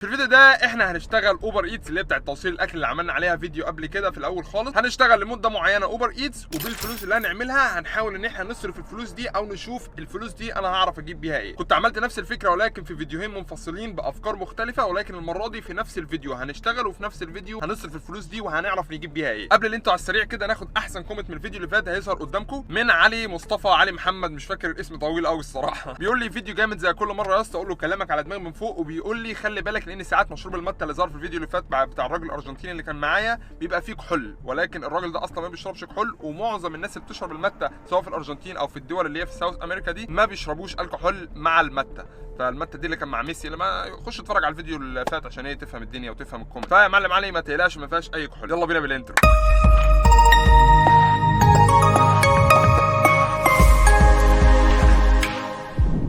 في الفيديو ده احنا هنشتغل اوبر ايتس اللي هي بتاعت توصيل الاكل اللي عملنا عليها فيديو قبل كده في الاول خالص. هنشتغل لمده معينه اوبر ايتس، وبالفلوس اللي هنعملها هنحاول ان احنا نصرف الفلوس دي او نشوف الفلوس دي انا هعرف اجيب بيها ايه. كنت عملت نفس الفكره ولكن في فيديوهين منفصلين بافكار مختلفه، ولكن المره دي في نفس الفيديو هنشتغل وفي نفس الفيديو هنصرف الفلوس دي وهنعرف نجيب بيها ايه. قبل اللي انتوا على السريع كده ناخد احسن كومنت من الفيديو اللي فات هيظهر قدامكم من علي مصطفى علي محمد، مش فاكر الاسم طويل قوي الصراحه. بيقول لي فيديو جامد زي كل مره يا اسطى، اقول له كلامك على دماغي من فوق، وبيقول لي خلي بالك لان ساعات مشروب المته اللي ظهر في الفيديو اللي فات بتاع الراجل الارجنتيني اللي كان معايا بيبقى فيه كحول، ولكن الراجل ده اصلا ما بيشربش كحول، ومعظم الناس اللي بتشرب المته سواء في الارجنتين او في الدول اللي هي في ساوث امريكا دي ما بيشربوش الكحول مع المته. فالمته دي اللي كان مع ميسي، لما خش اتفرج على الفيديو اللي فات عشان ايه تفهم الدنيا وتفهم الكومنت. فيا معلم علي ما تقلقش ما فيهاش اي كحول. يلا بينا بالانترو.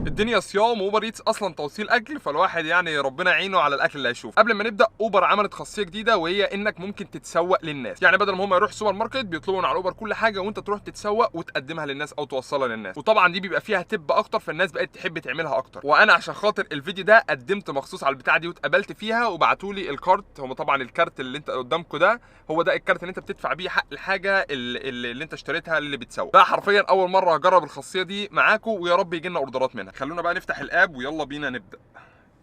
الدنيا صيام، واوبر ايتس اصلا توصيل اكل، فالواحد يعني ربنا يعينه على الاكل اللي هيشوفه. قبل ما نبدا، اوبر عملت خاصيه جديده وهي انك ممكن تتسوق للناس، يعني بدل ما هم يروحوا سوبر ماركت بيطلبوا من على اوبر كل حاجه وانت تروح تتسوق وتقدمها للناس او توصلها للناس، وطبعا دي بيبقى فيها تب اكتر فالناس بقت تحب تعملها اكتر. وانا عشان خاطر الفيديو ده قدمت مخصوص على البتاعه دي واتقبلت فيها وبعتوا لي الكارت. هم طبعا الكارت اللي انت قدامكم ده هو ده الكارت اللي انت بتدفع بيه حق الحاجه اللي انت اشتريتها اللي بتسوق. فحرفيا اول مره هجرب الخاصيه دي معاكم ويا رب يجي لنا اوردرات منها. خلونا بقى نفتح الاب ويلا بينا نبدا.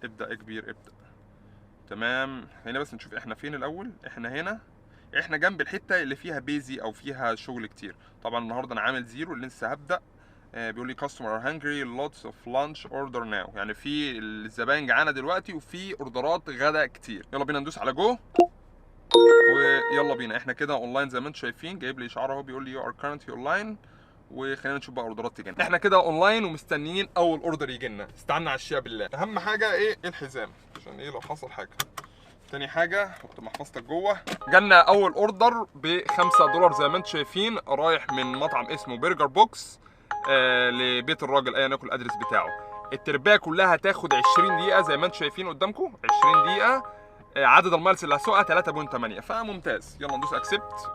ابدا يا كبير ابدا. تمام، هنا بس نشوف احنا فين الاول. احنا جنب الحته اللي فيها بيزي او فيها شغل كتير. طبعا النهارده انا عامل زيرو اللي لسه هبدا. بيقول لي customer are hungry lots of lunch order now، يعني في الزباين جعانه دلوقتي وفي اوردرات غدا كتير. يلا بينا ندوس على جو ويلا بينا. احنا كده اونلاين زي ما انتم شايفين، جايب لي اشعار اهو بيقول لي you are currently online، وخلينا نشوف بقى اوردرات تيجي لنا. احنا كده اونلاين ومستنيين اول اوردر يجي لنا. استعنا على الشيء بالله. اهم حاجه ايه؟ الحزام عشان ايه لو حصل حاجه. تاني حاجه حط محفظتك جوه. جالنا اول اوردر ب $5 زي ما انتم شايفين، رايح من مطعم اسمه برجر بوكس لبيت الراجل ايا يكن الادرس بتاعه. التربايه كلها هتاخد 20 دقيقه زي ما انتم شايفين قدامكم، 20 دقيقه. عدد المايلز اللي هسوقها 3.8، فممتاز. يلا ندوس اكسبت،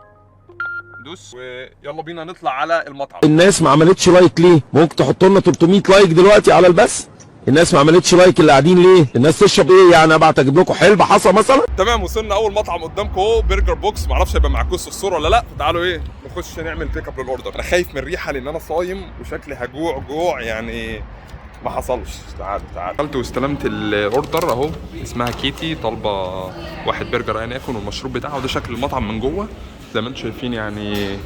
دوس ويلا بينا نطلع على المطعم. الناس ما عملتش لايك ليه؟ ممكن تحط لنا 300 لايك دلوقتي على البث. الناس ما عملتش لايك اللي قاعدين ليه؟ الناس تشرب ايه يعني؟ ابعت اجيب لكم حلبة حصى مثلا؟ تمام، وصلنا اول مطعم قدامكم اهو برجر بوكس. معرفش هيبقى معاكم الصوره ولا لا، فتعالوا ايه نخش نعمل بيك اب للاوردر. انا خايف من الريحه لان انا صايم وشكلي هجوع جوع يعني ما حصلش. تعالوا دخلت واستلمت الاوردر اهو. اسمها كيتي، طالبه واحد برجر ايا يكن والمشروب بتاعه. وده شكل المطعم من جوه زي ما انتم شايفين، يعني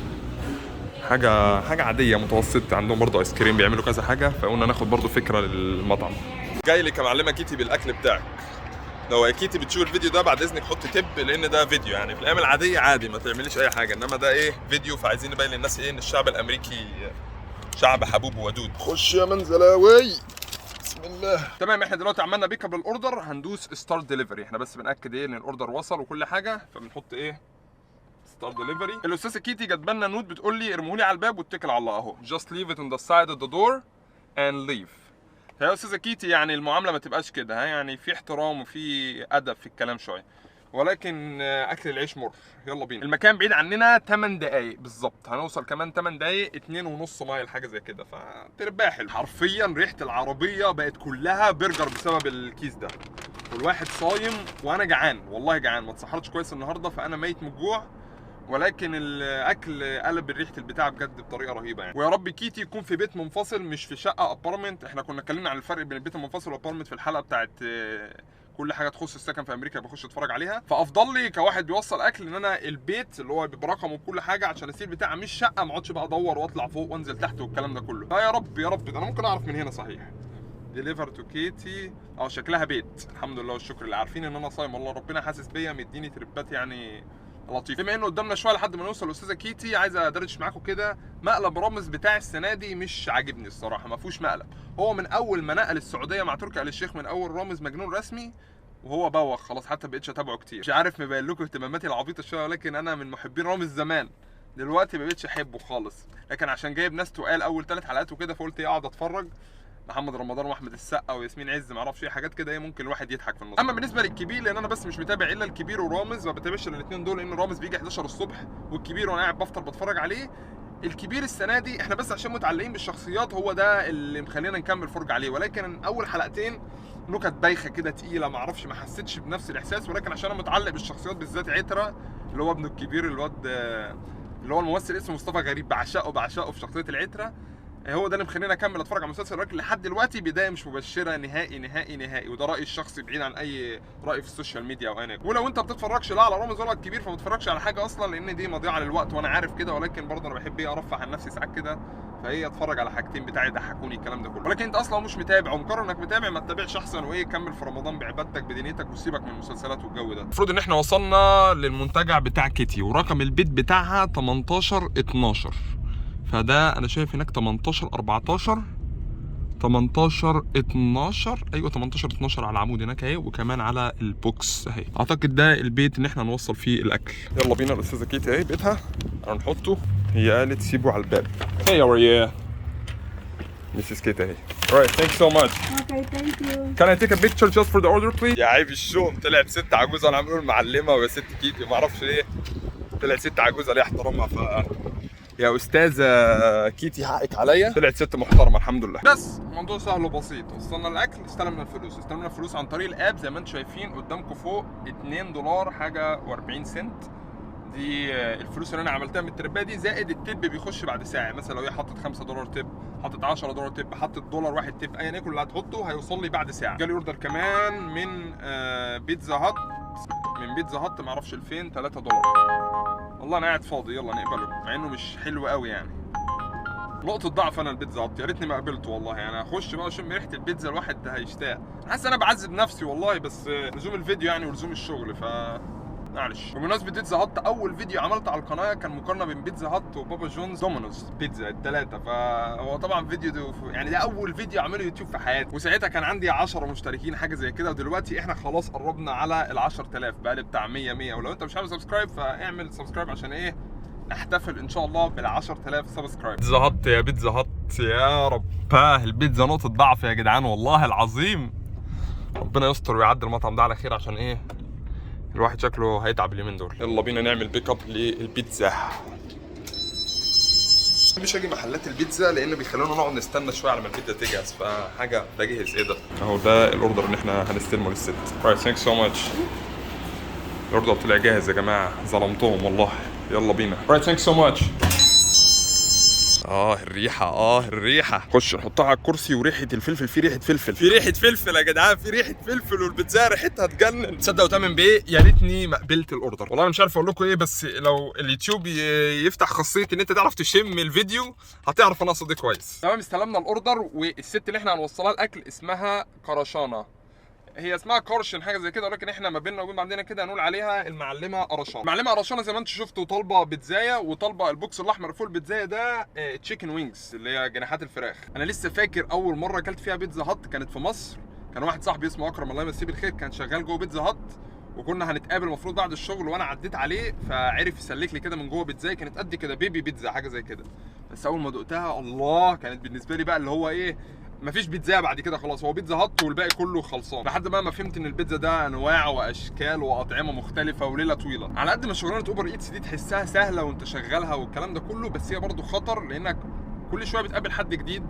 حاجه عاديه متوسطه. عندهم برضه ايس كريم، بيعملوا كذا حاجه، فقلنا ناخد برضه فكره للمطعم. جاي لك يا معلمه كيتي بالاكل بتاعك. لو يا كيتي بتشوف الفيديو ده بعد اذنك حط تب، لان ده فيديو. يعني في الايام العاديه عادي ما تعمليش اي حاجه، انما ده ايه فيديو، فعايزين نبين للناس ايه ان الشعب الامريكي شعب حبوب ودود. خش يا منزلاوي بسم الله. تمام، احنا دلوقتي عملنا بيك اب للاوردر، هندوس ستارت ديليفري. احنا بس بناكد ايه ان الاوردر وصل وكل حاجه، فبنحط ايه ستارت ديليفري. الاستاذه كيتي جات لنا نوت بتقول لي ارموه لي على الباب واتكل على الله اهو. just leave it on the side of the door and leave. يا استاذه كيتي يعني المعامله ما تبقاش كده، ها يعني في احترام وفي ادب في الكلام شويه، ولكن اكل العيش مر. يلا بينا. المكان بعيد عننا 8 دقايق بالظبط، هنوصل كمان 8 دقايق 2.5 مايل حاجه زي كده، فترباح حلو. حرفيا ريحه العربيه بقت كلها برجر بسبب الكيس ده، والواحد صايم وانا جعان والله جعان. ما اتسحرتش كويس النهارده فانا ميت من الجوع، ولكن الاكل قلب ريحه البتاع بجد بطريقه رهيبه يعني. ويا رب كيتي يكون في بيت منفصل مش في شقه ابارتمنت. احنا كنا اتكلمنا عن الفرق بين البيت المنفصل والابارتمنت في الحلقه بتاعت كل حاجه تخص السكن في امريكا، بخش اتفرج عليها. فافضل لي كواحد بيوصل اكل ان انا البيت اللي هو برقمه وكل حاجه عشان اسيب بتاع، مش شقه ما اقعدش بقى ادور واطلع فوق وانزل تحت والكلام ده كله. فيا رب يا رب ده انا ممكن اعرف من هنا صحيح. ديليفر تو كيتي، شكلها بيت. الحمد لله والشكر اللي عارفين ان انا صايم، والله ربنا حاسس بيا مديني تربات يعني لطيف. بما انه قدامنا شويه لحد ما نوصل لاستاذه كيتي، عايز ادردش معاكم كده. مقلب رامز بتاع السنه دي مش عاجبني الصراحه، ما فيهوش مقلب. هو من اول ما نقل السعوديه مع تركي آل الشيخ، من اول رامز مجنون رسمي وهو بوخ خلاص، حتى بقيتش اتابعه كتير. مش عارف مبين لكم اهتماماتي العبيطه شويه، ولكن انا من محبين رامز زمان. دلوقتي ما بقيتش احبه خالص، لكن عشان جايب ناس تقال اول 3 حلقات وكده فقلت ايه اقعد اتفرج. محمد رمضان واحمد السقا وياسمين عز، ما اعرفش ايه حاجات كده ايه ممكن الواحد يضحك في النص. اما بالنسبه للكبير، لان انا بس مش متابع الا الكبير ورامز، ما بتابعش الاثنين دول لان رامز بيجي 11 الصبح والكبير وانا قاعد بفطر بتفرج عليه. الكبير السنه دي احنا بس عشان متعلقين بالشخصيات هو ده اللي مخلينا نكمل فرجه عليه، ولكن اول حلقتين نكت بايخه كده تقيله، ما اعرفش ما حسيتش بنفس الاحساس، ولكن عشان انا متعلق بالشخصيات بالذات عترة اللي هو ابنه الكبير الواد اللي هو الممثل اسمه مصطفى غريب، بعشقه في شخصيه العترة، هو ده اللي مخليني اكمل اتفرج على المسلسل. ولكن لحد دلوقتي بدايه مش مبشره نهائي، وده رايي الشخصي بعيد عن اي راي في السوشيال ميديا او اي. ولو انت بتتفرجش لا على رامز ولا الكبير فما تتفرجش على حاجه اصلا، لان دي مضيعه للوقت وانا عارف كده، ولكن برضه انا بحب ارفه عن نفسي ساعات كده، فهي اتفرج على حاجتين بتاعي يضحكوني الكلام ده كله. ولكن انت اصلا مش متابع ومقرر انك متابع، ما تتابعش احسن، وايه كمل في رمضان بعبادتك بدنيتك وسيبك من المسلسلات والجو ده. المفروض ان احنا وصلنا للمنتجع بتاع كيتي ورقم البيت بتاعها 1812، فده انا شايف هناك 18 14 18 12 ايوه 18 12 على العمود هناك اهي، وكمان على البوكس اهي. اعتقد ده البيت اللي احنا نوصل فيه الاكل. يلا بينا الاستاذه كيتي اهي بيتها هنحطه، هي قالت سيبه على الباب. Hey how are you? Mrs. Kate اهي. Alright, thanks so much. Okay, thank you. Can I take a picture just for the order please? يا عيب الشوم، طلعت ست عجوزه، انا عم بقول معلمه ويا ست كيتي ما اعرفش ليه طلعت ست عجوزه ليه احترامها. ف يا استاذه كيتي حقك عليا، طلعت ست محترمه الحمد لله. بس الموضوع سهل وبسيط، وصلنا الاكل، استلمنا الفلوس عن طريق الاب زي ما انتم شايفين قدامكم فوق $2 حاجه و40 سنت. دي الفلوس اللي انا عملتها من التربايه دي، زائد التب بيخش بعد ساعه. مثلا لو هي حطت $5 تب، حطت $10 تب، حطت $1 تب، ايا يكن اللي هتحطه هيوصل لي بعد ساعه. جالي اوردر كمان من بيتزا هات، ما اعرفش لفين، $3. والله انا قاعد فاضي، يلا نقبله مع انه مش حلو قوي يعني. نقطة ضعف انا البيتزا هات، يا ريتني ما قبلته والله. يعني اخش بقى اشم ريحة البيتزا الواحد هيشتاق. حاسس انا بعذب نفسي والله، بس لزوم الفيديو يعني ولزوم الشغل ف معلش. بمناسبة بيتزا هات، اول فيديو عملته على القناة كان مقارنة بين بيتزا هات وبابا جونز دومينوز بيتزا الثلاثة، فهو طبعا فيديو ده يعني ده اول فيديو اعمله يوتيوب في حياتي، وساعتها كان عندي 10 مشتركين حاجة زي كده، ودلوقتي احنا خلاص قربنا على ال 10000 بقى لي بتاع 100. ولو انت مش عامل سبسكرايب فاعمل سبسكرايب عشان ايه نحتفل ان شاء الله بال 10000 سبسكرايب. بيتزا هات يا بيتزا هات يا رباه، البيتزا نقطة ضعف يا جدعان والله العظيم. ربنا يستر ويعدي المطعم ده على خير، عشان ايه الواحد شكله هيتعب اليومين دول. يلا بينا نعمل بيك اب للبيتزا. مش هاجي محلات البيتزا لان بيخلونا نقعد نستنى شويه على ما البيتزا تجهز، فحاجه ده جهز. ايه ده اهو، ده الاوردر اللي احنا هنستلمه للست. رايت ثانكس سو ماتش. الاوردر طلع جاهز يا جماعه، ظلمتهم والله. يلا بينا. رايت ثانكس سو ماتش. الريحه خش نحطها على الكرسي، وريحه الفلفل، في ريحه فلفل يا جدعان، في ريحه فلفل، والبيتزا ريحتها تجنن. تصدق وتؤمن بايه، يا ريتني ما قبلت الاوردر والله. انا مش عارف اقول لكم ايه، بس لو اليوتيوب يفتح خاصيه ان انت تعرف تشم الفيديو هتعرف انا قصدي كويس. تمام، استلمنا الاوردر، والست اللي احنا هنوصلها الاكل اسمها قرشانه، هي اسمها كارشن حاجه زي كده، ولكن احنا ما بيننا وبين بعضنا كده هنقول عليها المعلمه قرشانه. المعلمه قرشانه زي ما انتم شفتوا طالبه بيتزايه، وطالبه البوكس الاحمر فوق البيتزايه ده تشيكن وينجز اللي هي جناحات الفراخ. انا لسه فاكر اول مره اكلت فيها بيتزا هات كانت في مصر، كان واحد صاحبي اسمه اكرم الله يمسيه بالخير كان شغال جوه بيتزا هات، وكنا هنتقابل المفروض بعد الشغل، وانا عديت عليه فعرف يسلك لي كده من جوه بيتزايه كانت قد كده، بيبي بيتزا حاجه زي كده. بس اول ما دقتها الله، كانت بالنسبه لي بقى اللي هو ايه، مفيش بيتزا بعد كده خلاص، هو بيتزا هات والباقي كله خلصان. لحد ما فهمت ان البيتزا ده انواع واشكال واطعمه مختلفه وليله طويله. على قد ما شغلانه اوبر ايتس دي تحسها سهله وانت شغالها والكلام ده كله، بس هي برضه خطر، لانك كل شويه بتقابل حد جديد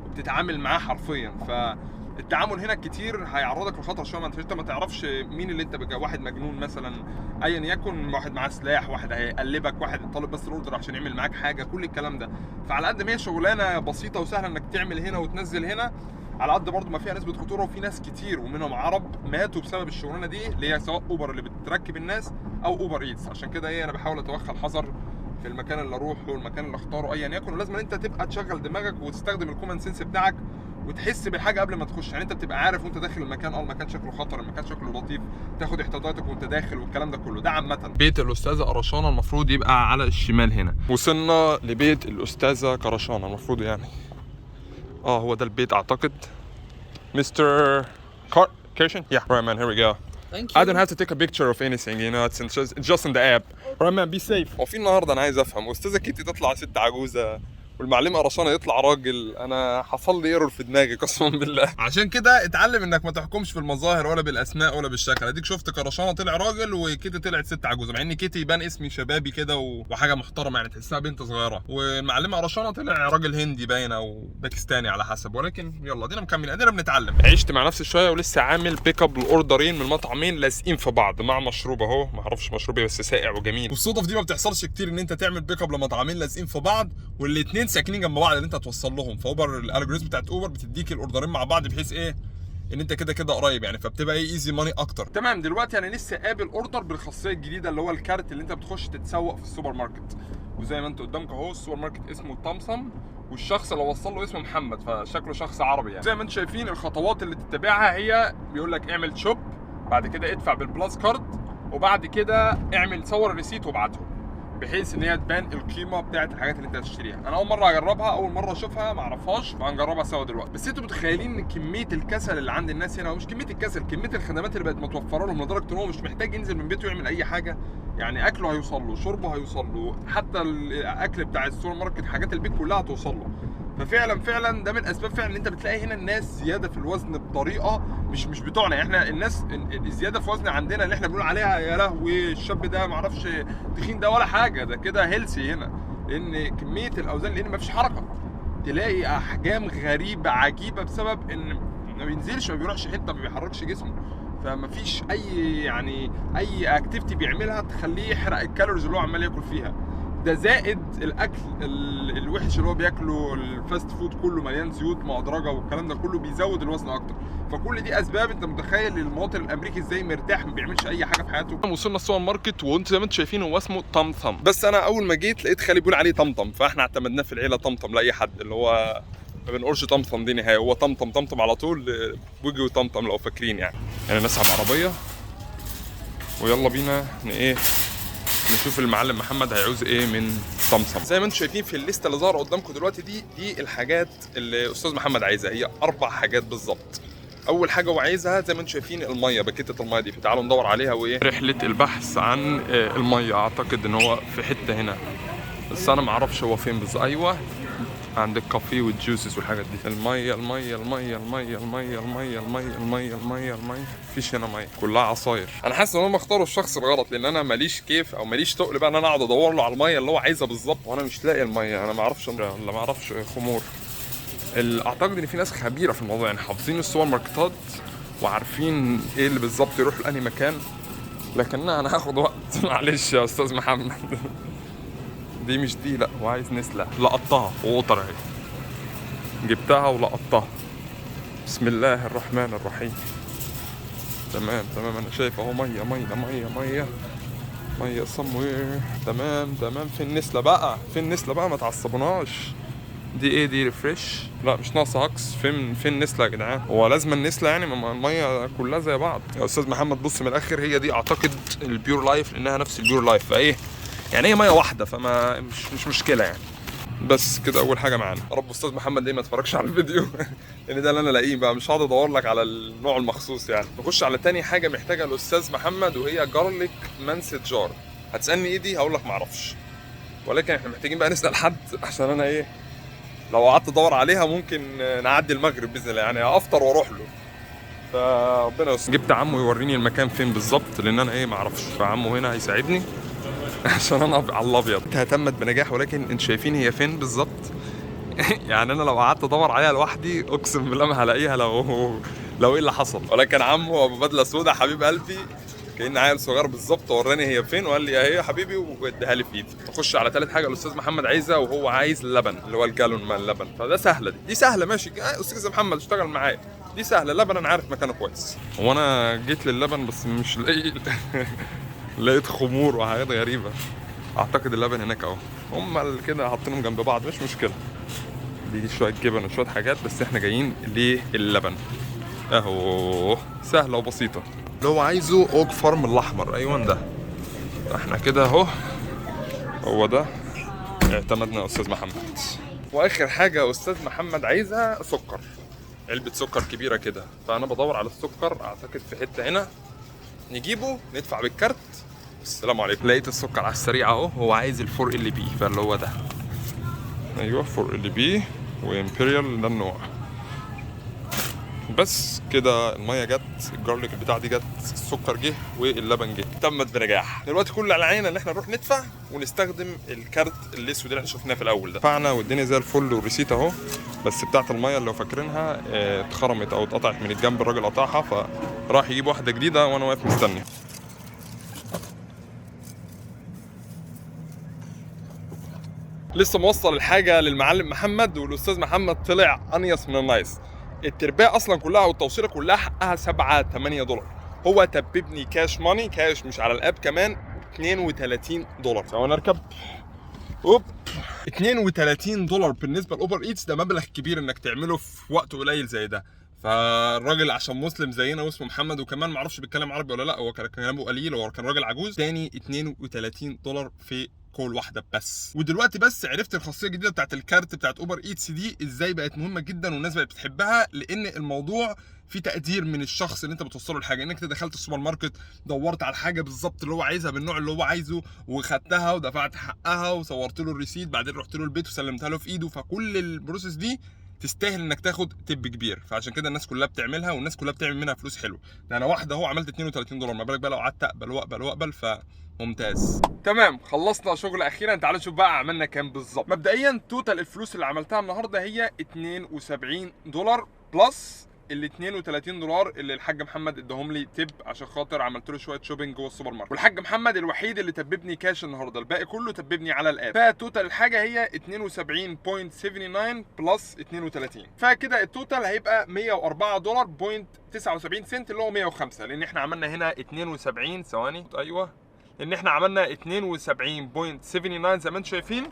وبتتعامل معاه حرفيا، فالتعامل هنا كتير هيعرضك لخطر شويه. ما انت ما تعرفش مين اللي انت بقى، واحد مجنون مثلا ايا يكن، واحد معاه سلاح، واحد هيقلبك، واحد طالب بس الاوردر عشان يعمل معاك حاجه، كل الكلام ده. فعلى قد ما هي شغلانه بسيطه وسهله انك تعمل هنا وتنزل هنا، على قد برضه ما فيها نسبه خطوره، وفي ناس كتير ومنهم عرب ماتوا بسبب الشغلانه دي، اللي هي سواء اوبر اللي بتركب الناس او اوبر ايتس. عشان كده ايه انا بحاول اتوخى الحذر في المكان اللي اروحه والمكان اللي اختاره ايا يكن، ولازم انت تبقى تشغل دماغك وتستخدم الكومن سنس بتاعك وتحس بالحاجه قبل ما تخش. يعني انت بتبقى عارف وانت داخل المكان، المكان شكله خطر، المكان شكله لطيف، تاخد احتياطاتك وانت داخل والكلام ده كله. ده عامه بيت الاستاذه قرشانه المفروض يبقى على الشمال هنا. وصلنا لبيت الاستاذه قرشانه المفروض يعني هو ده البيت اعتقد. Mr. Kirshen? Yeah. Right, man. Here we go. Thank you. I don't have to take a picture of anything, you know. It's just in the app. Right, man. Be safe. وفي النهارده انا عايز افهم، استاذه كيتي تطلع ست عجوزه والمعلمه قرشانه يطلع راجل. انا حصل لي ايرور في دماغي قسما بالله. عشان كده اتعلم انك ما تحكمش في المظاهر ولا بالاسماء ولا بالشكل. اديك شفت قرشانه طلع راجل وكيتي طلعت ست عجوزه، مع ان كيتي يبان اسمي شبابي كده وحاجه محترمه يعني تحسها بنت صغيره، والمعلمه قرشانه طلع راجل هندي باين او باكستاني على حسب. ولكن يلا ادينا مكملين، ادينا بنتعلم. عشت مع نفسي شويه ولسه عامل بيك اب الاوردرين من مطعمين لازقين في بعض مع مشروب اهو، ما اعرفش مشروب ايه بس ساقع وجميل. والصدف دي ما بتحصلش كتير ان انت تعمل بيك اب لمطعمين لازقين في بعض والاثنين ساكنين جنب بعض اللي انت توصل لهم. فاوبر الالجوريزم بتاعت اوبر بتديك الاوردرين مع بعض بحيث ايه ان انت كده كده قريب يعني، فبتبقى ايه ايزي ماني اكتر. تمام. دلوقتي انا لسه قابل اوردر بالخاصيه الجديده اللي هو الكارت اللي انت بتخش تتسوق في السوبر ماركت. وزي ما انت قدامك اهو السوبر ماركت اسمه طمطم، والشخص اللي وصل له اسمه محمد، فشكله شخص عربي يعني. زي ما انتم شايفين الخطوات اللي تتبعها هي بيقول لك اعمل شوب، بعد كده ادفع بالبلاس كارد، وبعد كده اعمل صور الريسيت وابعته بحيث ان هي تبان القيمه بتاعت الحاجات اللي انت هتشتريها. انا اول مره اجربها، اول مره اشوفها، ما اعرفهاش، فهنجربها سوا دلوقتي. بس انتوا متخيلين ان كميه الكسل اللي عند الناس هنا، ومش كميه الكسل، كميه الخدمات اللي بقت متوفره لهم لدرجه ان هو مش محتاج ينزل من بيته يعمل اي حاجه. يعني اكله هيوصل له، شربه هيوصل له، حتى الاكل بتاع السوبر ماركت، حاجات البيت كلها هتوصل له. ففعلا ده من اسباب فعلا ان انت بتلاقي هنا الناس زياده في الوزن بطريقه مش بتوعنا. احنا الناس الزياده في وزن عندنا اللي احنا بنقول عليها يا لهوي الشاب ده ما اعرفش تخين، ده ولا حاجه، ده كده هيلسي هنا، لان كميه الاوزان، لان ما فيش حركه. تلاقي احجام غريبه عجيبه بسبب ان ما بينزلش، ما بيروحش حته، ما بيحركش جسمه، فما فيش اي اكتيفيتي بيعملها تخليه يحرق الكالوريز اللي هو عمال ياكل فيها. ده زائد الاكل الوحش اللي هو بياكله، الفاست فود كله مليان زيوت مهدرجه والكلام ده كله بيزود الوزن اكتر. فكل دي اسباب. انت متخيل المواطن الامريكي ازاي مرتاح ما بيعملش اي حاجه في حياته. وصلنا السوبر ماركت وانتم زي ما انتم شايفين هو اسمه طمطم، بس انا اول ما جيت لقيت خالي بيقول عليه طمطم، فاحنا اعتمدناه في العيله طمطم لاي حد، اللي هو ما بنقولش طمطم دي نهايه، هو طمطم على طول، بوجي وطمطم لو فاكرين يعني. نسحب عربيه ويلا بينا نشوف المعلم محمد هيعوز ايه من طمطم. زي ما انتم شايفين في الليسته اللي ظاهره قدامكم دلوقتي دي الحاجات اللي استاذ محمد عايزها، هي 4 حاجات بالظبط. اول حاجه هو عايزها زي ما انتم شايفين الميه، باكيته الميه دي، فتعالوا ندور عليها. رحله البحث عن الميه، اعتقد ان هو في حته هنا بس انا ما اعرفش هو فين بالظبط. ايوه عند الكافيه والجوسز والحاجات دي. الميه مفيش هنا ميه، كلها عصاير. انا حاسس ان هم اختاروا الشخص الغلط، لان انا ماليش كيف او ماليش تقل بقى ان انا اقعد ادور له على الميه اللي هو عايزها بالظبط وانا مش لاقي الميه. انا ما اعرفش ولا ما اعرفش خمور. اعتقد ان في ناس خبيره في الموضوع يعني، حافظين السوبر ماركتات وعارفين ايه اللي بالظبط يروح لانهي مكان. لكن انا هاخد وقت معلش يا استاذ محمد. دي مش دي، لا هو عايز نسلة. لقطتها وقطر اهي، جبتها ولقطتها. بسم الله الرحمن الرحيم. تمام انا شايف اهو ميه somewhere. تمام. فين النسلة بقى؟ ما تعصبوناش. دي ايه دي؟ ريفريش؟ لا مش ناقصه هكس. فين النسلة يا جدعان؟ هو لازم النسلة يعني؟ الميه كلها زي بعض يا استاذ محمد. بص من الاخر، هي دي اعتقد البيور لايف، لانها نفس البيور لايف، فايه يعني هي ميه واحده، فما مش مشكله يعني. بس كده اول حاجه معانا. يا رب استاذ محمد ما يتفرجش على الفيديو لان ده اللي انا لاقيه بقى، مش هقعد ادور لك على النوع المخصوص يعني. نخش على تاني حاجه محتاجها الاستاذ محمد، وهي جارليك مانسيت جار. هتسالني ايه دي؟ هقول لك ما اعرفش، ولكن احنا محتاجين بقى نسال حد، عشان انا لو قعدت ادور عليها ممكن نعدي المغرب باذن الله يعني، افطر واروح له. فربنا يستر. جبت عمو يوريني المكان فين بالظبط، لان انا ما اعرفش، فعمو هنا هيساعدني عشان انا على الابيض. تمت بنجاح، ولكن انتوا شايفين هي فين بالظبط. يعني انا لو قعدت ادور عليها لوحدي اقسم بالله ما هلاقيها لو ايه اللي حصل. ولكن عمو ابو بدله سودا حبيب قلبي كأن عيل صغير بالظبط، وراني هي فين وقال لي اهي يا حبيبي واديها لي في ايدي. نخش على ثالث حاجه الاستاذ محمد عايزها، وهو عايز اللبن اللي هو الجالون من اللبن. فده سهله، دي سهله ماشي. استاذ محمد اشتغل معايا، دي سهله. اللبن انا عارف مكانه كويس. هو انا جيت للبن بس مش لاقي لقيت خمور وحاجات غريبه. اعتقد اللبن هناك اهو، هم كده حاطينهم جنب بعض، مش مشكله. دي شويه جبن وشويه حاجات، بس احنا جايين للبن اهو. سهله وبسيطه. اللي هو عايزه اوك فارم الاحمر، ايوه ده. احنا كده اهو، هو ده. اعتمدنا يا استاذ محمد. واخر حاجه استاذ محمد عايزها سكر، علبه سكر كبيره كده. فانا بدور على السكر، اعتقد في حته هنا نجيبه ندفع بالكارت. السلام عليكم. لقيت السكر على السريع اهو. هو عايز الفور ال بي، فاللي هو ده ايوه 4 ال بي وامبريال ده النوع. بس كده الميه جت، الجارليك بتاع دي جت، السكر جه واللبن جه، تمت بنجاح. دلوقتي كل اللي علينا ان احنا نروح ندفع ونستخدم الكارت الاسود اللي احنا شفناه في الاول ده. دفعنا والدنيا زي الفل والريسيت اهو، بس بتاعه الميه اللي لو فاكرينها اتخرمت او اتقطعت من الجنب، الراجل قطعها فراح يجيب واحده جديده وانا واقف مستني. لسه موصل الحاجه للمعلم محمد، والاستاذ محمد طلع انيس من النايس. التربيه اصلا كلها والتوصيله كلها حقها 7-8 دولار. هو تببني كاش ماني، كاش مش على الاب كمان، 32 دولار. سواء نركب اوب 32 دولار بالنسبه لاوبر ايتس ده مبلغ كبير انك تعمله في وقت قليل زي ده. فالراجل عشان مسلم زينا واسمه محمد وكمان ما اعرفش بيتكلم عربي ولا لا، هو كان كلامه قليل، هو كان راجل عجوز، تاني 32 دولار في كول واحده بس. ودلوقتي بس عرفت الخاصيه الجديده بتاعت الكارت بتاعت اوبر ايتس دي ازاي بقت مهمه جدا والناس بقت بتحبها، لان الموضوع في تقدير من الشخص اللي انت بتوصله الحاجه، انك انت دخلت السوبر ماركت دورت على الحاجه بالظبط اللي هو عايزها بالنوع اللي هو عايزه وخدتها ودفعت حقها وصورت له الريسيت، بعدين رحت له البيت وسلمتها له في ايده، فكل البروسيس دي تستاهل انك تاخد تب كبير. فعشان كده الناس كلها بتعملها والناس كلها بتعمل منها فلوس حلو. ده انا واحده اهو عملت 32 دولار، ما بالك بقى لو قعدت اقبل واقبل واقبل، ممتاز. تمام خلصنا شغل اخيرا. تعالوا نشوف بقى عملنا كام بالظبط. مبدئيا توتال الفلوس اللي عملتها النهارده هي 72 دولار بلس ال 32 دولار اللي الحاج محمد اداهم لي تب عشان خاطر عملت له شويه شوبينج جوه السوبر ماركت، والحاج محمد الوحيد اللي تببني كاش النهارده، الباقي كله تببني على الاب. فتوتال الحاجه هي 72.79 بلس 32، فكده التوتال هيبقى 104 دولار بوينت 79 سنت اللي هو 105، لان احنا عملنا هنا 72 ثواني ايوه، ان احنا عملنا 72.79 زي ما انتم شايفين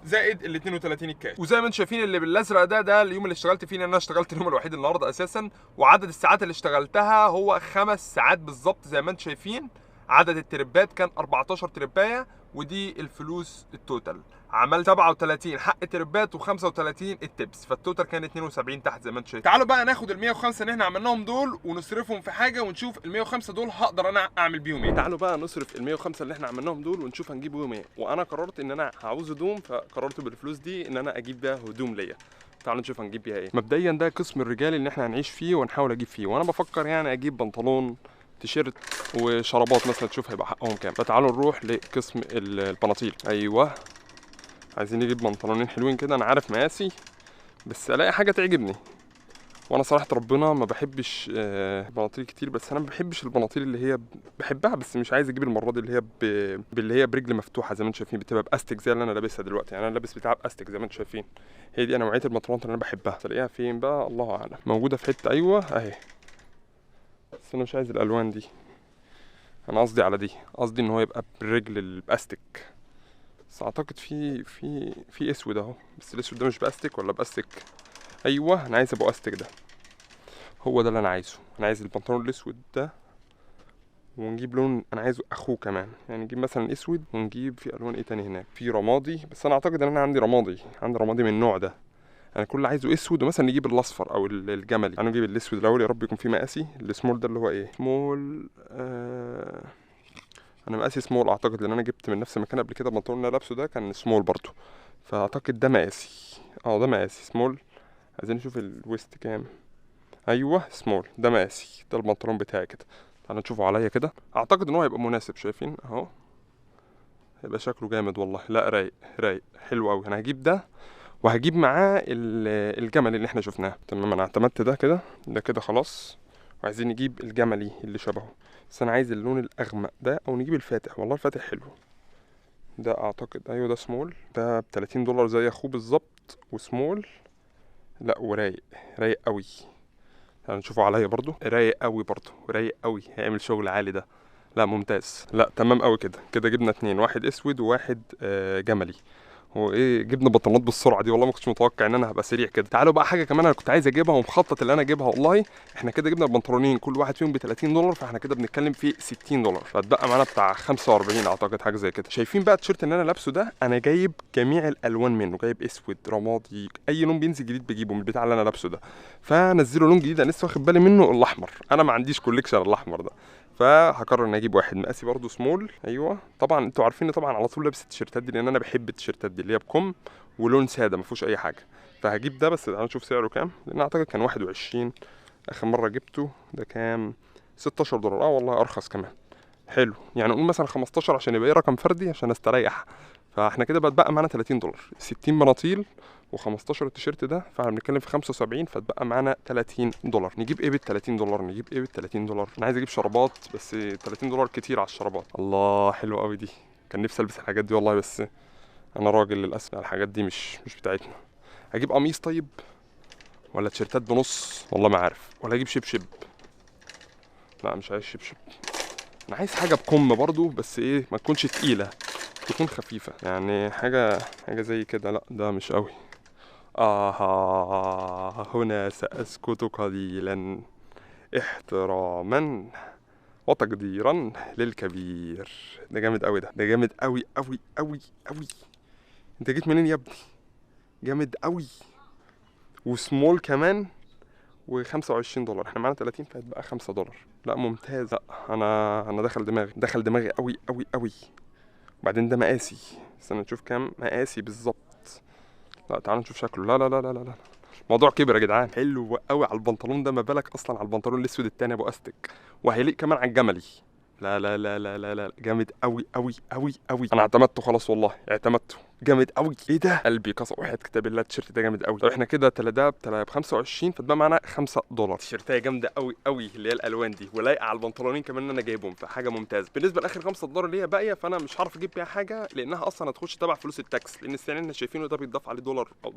زائد ال 32 الكاش. وزي ما انتم شايفين اللي بالازرق ده اليوم اللي اشتغلت فيه، انا اشتغلت اليوم الوحيد النهارده اساسا، وعدد الساعات اللي اشتغلتها هو 5 ساعات بالظبط زي ما انتم شايفين. عدد التربات كان 14 تربايه، ودي الفلوس التوتال. عملت 37 حق تربات و35 التبس، فالتوتال كان 72 تحت زي ما انتم شايفين. تعالوا بقى ناخد ال 105 اللي احنا عملناهم دول ونصرفهم في حاجه ونشوف ال 105 دول هقدر انا اعمل بيهم ايه. تعالوا بقى نصرف ال 105 اللي احنا عملناهم دول ونشوف هنجيب بيهم ايه. وانا قررت ان انا عاوز هدوم، فقررت بالفلوس دي ان انا اجيب بيها هدوم ليا. تعالوا نشوف هنجيب بيها ايه. مبدئيا ده قسم الرجال اللي احنا هنعيش فيه ونحاول اجيب فيه، وانا بفكر يعني اجيب بنطلون تيشيرت وشرابات مثلا، تشوف هيبقى حقهم كام. فتعالوا نروح لقسم البناطيل. ايوه عايزين نجيب بنطلونين حلوين كده، انا عارف مقاسي بس الاقي حاجه تعجبني. وانا صراحه ربنا ما بحبش بناطيل كتير، بس انا ما بحبش البناطيل اللي هي بحبها بس مش عايز اجيب المره دي اللي هي باللي هي برجل مفتوحه زي ما انتم شايفين، بتبقى باستيك زي اللي انا لابسها دلوقتي. يعني انا لابس بتاع باستيك زي ما انتم شايفين، هي دي نوعيه البنطلونات اللي انا بحبها. تلاقيها فين بقى الله اعلم، موجوده في حته ايوه اهي، بس انا مش عايز الالوان دي، انا قصدي على دي، قصدي ان هو يبقى بالرجل الباستيك. بس اعتقد في اسود اهو، بس الاسود ده مش باستيك ولا باستيك؟ ايوه انا عايز ابو استيك ده، هو ده اللي انا عايزه. انا عايز البنطلون الاسود ده، ونجيب لون انا عايزه اخوه كمان، يعني نجيب مثلا اسود ونجيب في الوان ايه تاني هناك، في رمادي، بس انا اعتقد ان انا عندي رمادي من النوع ده. انا كل اللي عايزه اسود، ومثلا نجيب الاصفر او الجملي. انا نجيب الاسود الاول يا رب يكون في مقاسي. السمول ده اللي هو ايه، سمول انا مقاسي سمول اعتقد، لان انا جبت من نفس المكان قبل كده بنطلون اللي انا لابسه ده كان سمول برضو، فاعتقد ده مقاسي. ده مقاسي سمول. عايزين نشوف الويست كام. ايوه سمول ده مقاسي، ده البنطلون بتاعي كده. تعالوا نشوفه عليا كده، اعتقد ان هو هيبقى مناسب. شايفين اهو، هيبقى شكله جامد والله. لا رايق حلو قوي. انا هجيب ده وهجيب معاه الجملي اللي احنا شفناه. تمام انا اعتمدت ده كده خلاص. وعايزين نجيب الجملي اللي شبهه، بس انا عايز اللون الاغمق ده، او نجيب الفاتح. والله الفاتح حلو ده اعتقد. ايوه ده سمول، ده ب 30 دولار زي اخوه بالظبط، وسمول. لا ورايق قوي. يعني نشوفه عليا برضو، رايق قوي، هيعمل شغل عالي ده. لا ممتاز، لا تمام قوي كده جبنا اتنين، واحد اسود وواحد جملي. هو ايه جبنا بطلونات بالسرعه دي، والله ما كنتش متوقع ان انا هبقى سريع كده. تعالوا بقى حاجه كمان انا كنت عايز اجيبها ومخطط اللي انا اجيبها والله. احنا كده جبنا البنطلونين كل واحد فيهم ب 30 دولار، فاحنا كده بنتكلم في 60 دولار، فاتبقى معانا بتاع 45 اعتقد حاجه زي كده. شايفين بقى التيشيرت اللي انا لابسه ده، انا جايب جميع الالوان منه، جايب اسود رمادي، اي لون بينزل جديد بجيبه من البتاع اللي انا لابسه ده. فنزلوا لون جديد انا لسه واخد بالي منه، الاحمر. انا ما عنديش كوليكشن الاحمر ده، فهقرر ان اجيب واحد مقاسي برضو سمول. ايوه طبعا انتوا عارفين طبعا على طول لابس التيشيرتات دي، لان انا بحب التيشيرتات دي اللي هي بكم ولون ساده ما فيهوش اي حاجه. فهجيب ده، بس تعالوا نشوف سعره كام، لان اعتقد كان 21 اخر مره جبته. ده كام؟ $16. والله ارخص كمان. حلو، يعني نقول مثلا 15 عشان يبقى ايه رقم فردي عشان استريح. فاحنا كده بقى معانا $30. 60 بناطيل و15 التيشيرت ده، فاحنا بنتكلم في 75، فتبقى معانا $30. نجيب ايه بال $30؟ نجيب ايه بال $30؟ انا عايز اجيب شرابات، بس $30 كتير على الشرابات. الله حلوه قوي دي، كان نفسي البس الحاجات دي والله، بس انا راجل للاسف الحاجات دي مش بتاعتنا. اجيب قميص طيب ولا تيشيرتات بنص؟ والله ما عارف. ولا اجيب شبشب؟ لا مش عايز شبشب، انا عايز حاجه بكم برضو، بس ايه ما تكونش تقيله، تكون خفيفه، يعني حاجه زي كده. لا ده مش قوي. هنا سأسكت قليلا احتراما وتقديرا للكبير. ده جامد قوي، ده جامد قوي قوي قوي قوي. انت جيت منين يا ابني؟ جامد قوي، وسمول كمان، و$25. احنا معانا 30 فهتبقى $5. لا ممتاز. لا انا دخل دماغي قوي قوي قوي. وبعدين ده مقاسي، استنى نشوف كام مقاسي بالظبط. لا تعالوا نشوف شكله. لا لا لا لا لا، الموضوع كبر يا جدعان. حلو قوي على البنطلون ده، ما بالك اصلا على البنطلون الاسود التاني ابو استك، وهيليق كمان على الجملي. لا لا لا لا لا لا، جامد قوي قوي قوي قوي. انا اعتمدته خلاص والله، اعتمدته. جامد قوي. ايه ده؟ قلبي كسر وحياة كتاب الله، التيشيرت ده جامد قوي. طب احنا كده ده ب 25، فتبقى معانا $5. تيشيرتايه جامده قوي قوي اللي هي الالوان دي، ولايقه على البنطلونين كمان انا جايبهم، فحاجه ممتازه. بالنسبه لاخر $5 اللي هي باقيه، فانا مش هعرف اجيب بيها حاجه، لانها اصلا هتخش تبع فلوس التاكس، لان السعر اللي احنا شايفينه ده بيتضاف عليه $1 أو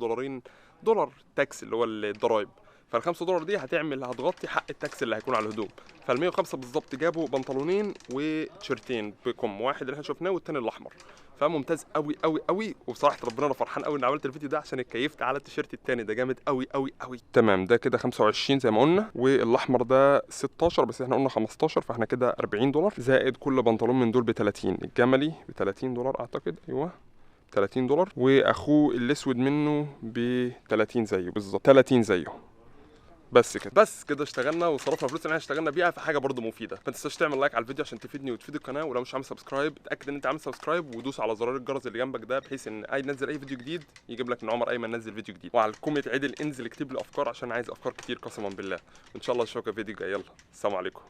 $2 تاكس اللي هو الضرايب. فال$5 دي هتغطي حق التاكس اللي هيكون على الهدوم. فال105 بالظبط جابوا بنطلونين وتيشيرتين بكم، واحد اللي احنا شفناه والتاني الاحمر. فممتاز قوي قوي قوي. وبصراحه ربنا انا فرحان قوي ان عملت الفيديو ده، عشان اتكيفت على التيشيرت التاني ده جامد قوي قوي قوي. تمام، ده كده 25 زي ما قلنا، والاحمر ده 16 بس احنا قلنا 15، فاحنا كده $40 زائد كل بنطلون من دول ب 30. الجملي ب $30 اعتقد، ايوه $30، واخوه الاسود منه ب 30 زيه بالظبط، 30 زيه. بس كده اشتغلنا وصرفنا فلوس اللي احنا اشتغلنا بيها في حاجه برضو مفيده. ما تنساش تعمل لايك على الفيديو عشان تفيدني وتفيد القناه، ولو مش عامل سبسكرايب اتاكد ان انت عامل سبسكرايب، ودوس على زرار الجرس اللي جنبك ده، بحيث ان ننزل اي فيديو جديد يجيب لك ان عمر ايمن نزل فيديو جديد. وعلى الكومنت عدل انزل اكتب لي افكار، عشان عايز افكار كتير قسما بالله. ان شاء الله اشوفك في فيديو جاي. يلا السلام عليكم.